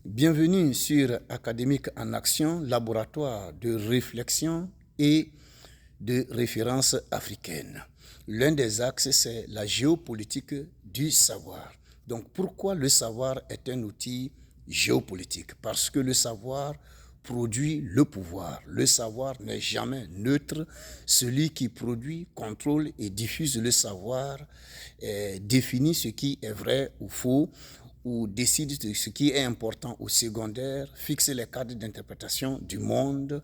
Bienvenue sur Académique en Action, laboratoire de réflexion et de référence africaine. L'un des axes, c'est la géopolitique du savoir. Donc, pourquoi le savoir est un outil géopolitique? Parce que le savoir produit le pouvoir. Le savoir n'est jamais neutre. Celui qui produit, contrôle et diffuse le savoir définit ce qui est vrai ou faux, ou décide de ce qui est important ou secondaire, fixe les cadres d'interprétation du monde.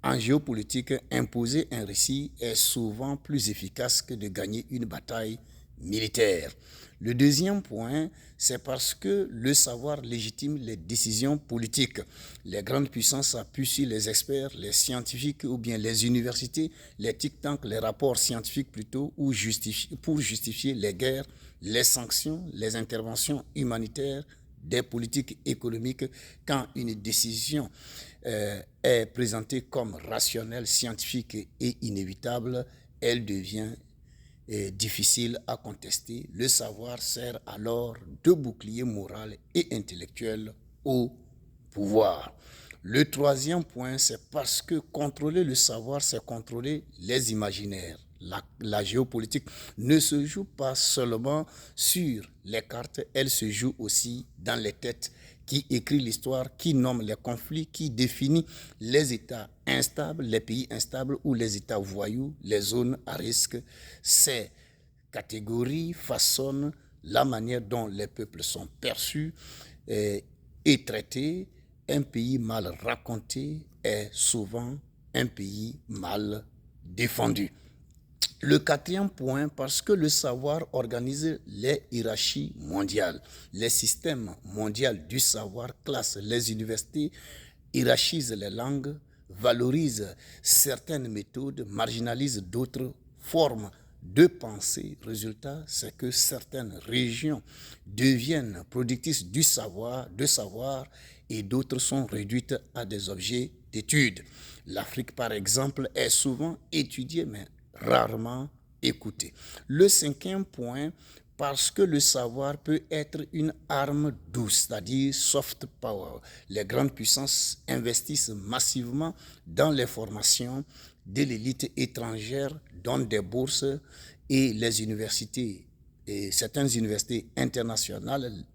En géopolitique, imposer un récit est souvent plus efficace que de gagner une bataille militaire. Le deuxième point, c'est parce que le savoir légitime les décisions politiques. Les grandes puissances appuient sur les experts, les scientifiques ou bien les universités, les think tanks, les rapports scientifiques plutôt, pour justifier les guerres, les sanctions, les interventions humanitaires, des politiques économiques. Quand une décision est présentée comme rationnelle, scientifique et inévitable, elle devient difficile à contester. Le savoir sert alors de bouclier moral et intellectuel au pouvoir. Le troisième point, c'est parce que contrôler le savoir, c'est contrôler les imaginaires. La géopolitique ne se joue pas seulement sur les cartes, elle se joue aussi dans les têtes, qui écrit l'histoire, qui nomme les conflits, qui définit les États instables, les pays instables ou les États voyous, les zones à risque. Ces catégories façonnent la manière dont les peuples sont perçus et traités. Un pays mal raconté est souvent un pays mal défendu. Le quatrième point, parce que le savoir organise les hiérarchies mondiales. Les systèmes mondiaux du savoir classent les universités, hiérarchisent les langues, valorisent certaines méthodes, marginalisent d'autres formes de pensée. Résultat, c'est que certaines régions deviennent productrices de savoir, et d'autres sont réduites à des objets d'étude. L'Afrique, par exemple, est souvent étudiée, mais rarement écoutée. Le cinquième point, parce que le savoir peut être une arme douce, c'est-à-dire soft power. Les grandes puissances investissent massivement dans les formations de l'élite étrangère, donnent des bourses, et les universités, et certaines universités internationales,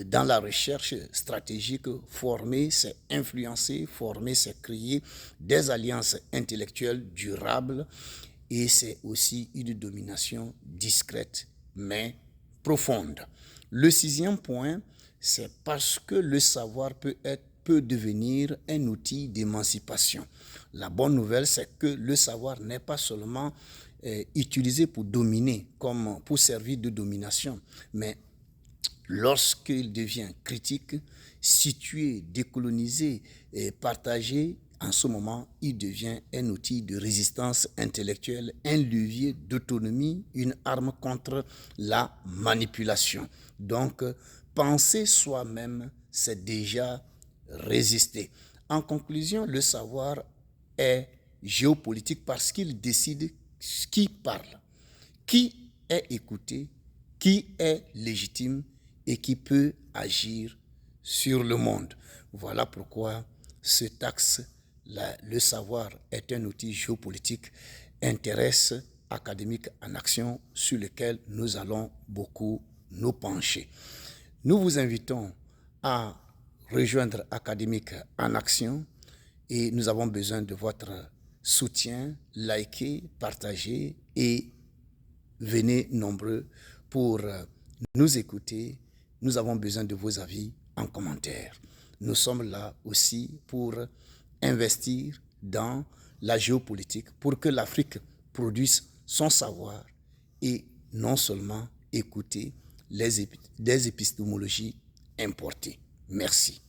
dans la recherche stratégique, former, c'est influencer, former, c'est créer des alliances intellectuelles durables, et c'est aussi une domination discrète mais profonde. Le sixième point, c'est parce que le savoir peut devenir un outil d'émancipation. La bonne nouvelle, c'est que le savoir n'est pas seulement utilisé pour dominer, comme pour servir de domination, mais lorsqu'il devient critique, situé, décolonisé et partagé, en ce moment, il devient un outil de résistance intellectuelle, un levier d'autonomie, une arme contre la manipulation. Donc, penser soi-même, c'est déjà résister. En conclusion, le savoir est géopolitique parce qu'il décide qui parle, qui est écouté, qui est légitime et qui peut agir sur le monde. Voilà pourquoi cet axe, le savoir est un outil géopolitique, intéresse Académique en Action, sur lequel nous allons beaucoup nous pencher. Nous vous invitons à rejoindre Académique en Action et nous avons besoin de votre soutien. Likez, partagez et venez nombreux pour nous écouter. Nous avons besoin de vos avis en commentaire. Nous sommes là aussi pour investir dans la géopolitique, pour que l'Afrique produise son savoir et non seulement écouter des épistémologies importées. Merci.